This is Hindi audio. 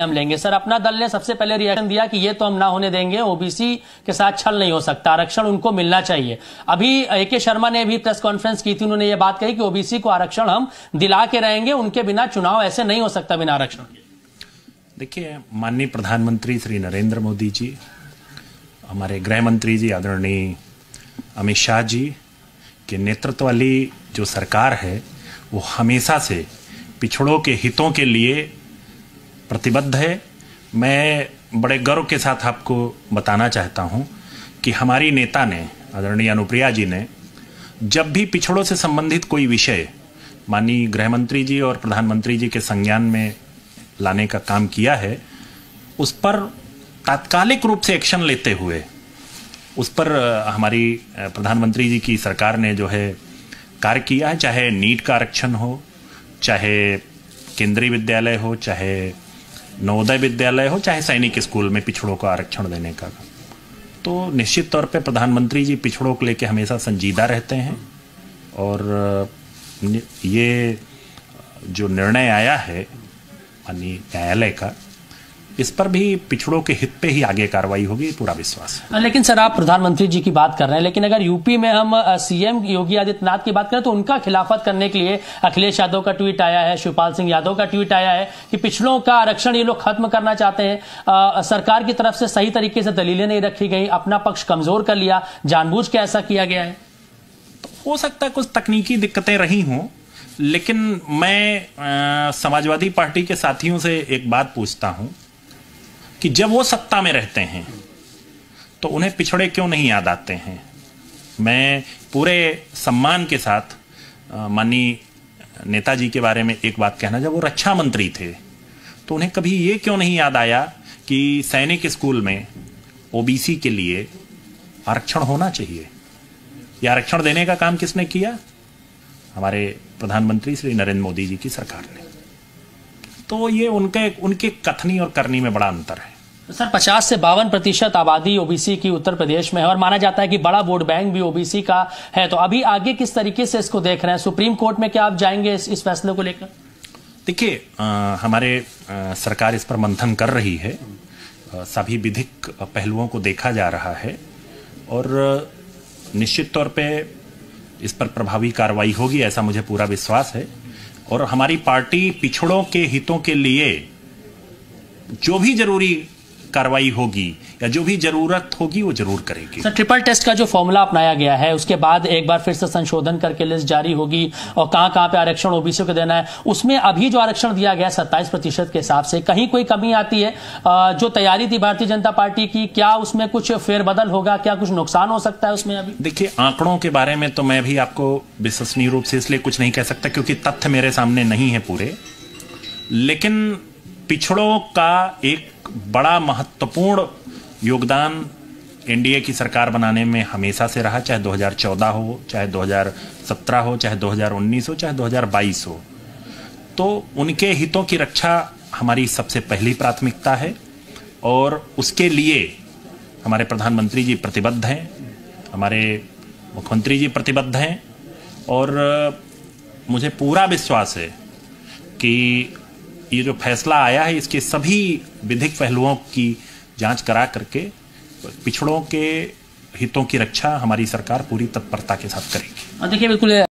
हम लेंगे। सर, अपना दल ने सबसे पहले रिएक्शन दिया कि ये तो हम ना होने देंगे, ओबीसी के साथ छल नहीं हो सकता, आरक्षण उनको मिलना चाहिए। अभी ए.के. शर्मा ने भी प्रेस कॉन्फ्रेंस की थी, उन्होंने ये बात कही कि ओबीसी को आरक्षण हम दिला के रहेंगे, उनके बिना चुनाव ऐसे नहीं हो सकता बिना आरक्षण के। देखिए, माननीय प्रधानमंत्री श्री नरेंद्र मोदी जी, हमारे गृह मंत्री जी आदरणीय अमित शाह जी के नेतृत्व वाली जो सरकार है वो हमेशा से पिछड़ों के हितों के लिए प्रतिबद्ध है। मैं बड़े गर्व के साथ आपको बताना चाहता हूं कि हमारी नेता ने, आदरणीय अनुप्रिया जी ने, जब भी पिछड़ों से संबंधित कोई विषय माननीय गृह मंत्री जी और प्रधानमंत्री जी के संज्ञान में लाने का काम किया है, उस पर तात्कालिक रूप से एक्शन लेते हुए उस पर हमारी प्रधानमंत्री जी की सरकार ने जो है कार्य किया है। चाहे नीट का आरक्षण हो, चाहे केंद्रीय विद्यालय हो, चाहे नवोदय विद्यालय हो, चाहे सैनिक स्कूल में पिछड़ों को आरक्षण देने का, तो निश्चित तौर पे प्रधानमंत्री जी पिछड़ों को लेकर हमेशा संजीदा रहते हैं। और ये जो निर्णय आया है माननीय न्यायालय का, इस पर भी पिछड़ों के हित पे ही आगे कार्रवाई होगी, पूरा विश्वास है। लेकिन सर, आप प्रधानमंत्री जी की बात कर रहे हैं, लेकिन अगर यूपी में हम सीएम योगी आदित्यनाथ की बात करें तो उनका खिलाफत करने के लिए अखिलेश यादव का ट्वीट आया है, शिवपाल सिंह यादव का ट्वीट आया है कि पिछड़ों का आरक्षण ये लोग खत्म करना चाहते हैं। सरकार की तरफ से सही तरीके से दलीलें नहीं रखी गई, अपना पक्ष कमजोर कर लिया, जानबूझ के ऐसा किया गया है। तो हो सकता है कुछ तकनीकी दिक्कतें रही हों, लेकिन मैं समाजवादी पार्टी के साथियों से एक बात पूछता हूं कि जब वो सत्ता में रहते हैं तो उन्हें पिछड़े क्यों नहीं याद आते हैं। मैं पूरे सम्मान के साथ माननीय नेताजी के बारे में एक बात कहना, जब वो रक्षा मंत्री थे तो उन्हें कभी ये क्यों नहीं याद आया कि सैनिक स्कूल में ओबीसी के लिए आरक्षण होना चाहिए। ये आरक्षण देने का काम किसने किया? हमारे प्रधानमंत्री श्री नरेंद्र मोदी जी की सरकार ने। तो ये उनके कथनी और करनी में बड़ा अंतर है। सर, 50 से 52% आबादी ओबीसी की उत्तर प्रदेश में है और माना जाता है कि बड़ा वोट बैंक भी ओबीसी का है। तो अभी आगे किस तरीके से इसको देख रहे हैं? सुप्रीम कोर्ट में क्या आप जाएंगे इस फैसले को लेकर? देखिए, हमारे सरकार इस पर मंथन कर रही है, सभी विधिक पहलुओं को देखा जा रहा है और निश्चित तौर पे इस पर प्रभावी कार्रवाई होगी, ऐसा मुझे पूरा विश्वास है। और हमारी पार्टी पिछड़ों के हितों के लिए जो भी जरूरी कार्रवाई होगी या जो भी जरूरत होगी वो जरूर करेगी। सर, ट्रिपल टेस्ट का जो फॉर्मूला अपनाया गया है उसके बाद एक बार फिर से संशोधन करके लिस्ट जारी होगी और कहां पे आरक्षण ओबीसी को देना है, उसमें अभी जो आरक्षण दिया गया 27% के हिसाब से कहीं कोई कमी आती है? जो तैयारी थी भारतीय जनता पार्टी की, क्या उसमें कुछ फेरबदल होगा? क्या कुछ नुकसान हो सकता है उसमें? अभी देखिए, आंकड़ों के बारे में तो मैं भी आपको विश्वसनीय रूप से इसलिए कुछ नहीं कह सकता क्योंकि तथ्य मेरे सामने नहीं है पूरे, लेकिन पिछड़ों का एक बड़ा महत्वपूर्ण योगदान एनडीए की सरकार बनाने में हमेशा से रहा, चाहे 2014 हो, चाहे 2017 हो, चाहे 2019 हो, चाहे 2022 हो। तो उनके हितों की रक्षा हमारी सबसे पहली प्राथमिकता है और उसके लिए हमारे प्रधानमंत्री जी प्रतिबद्ध हैं, हमारे मुख्यमंत्री जी प्रतिबद्ध हैं और मुझे पूरा विश्वास है कि ये जो फैसला आया है इसके सभी विधिक पहलुओं की जांच करा करके पिछड़ों के हितों की रक्षा हमारी सरकार पूरी तत्परता के साथ करेगी। देखिए, बिल्कुल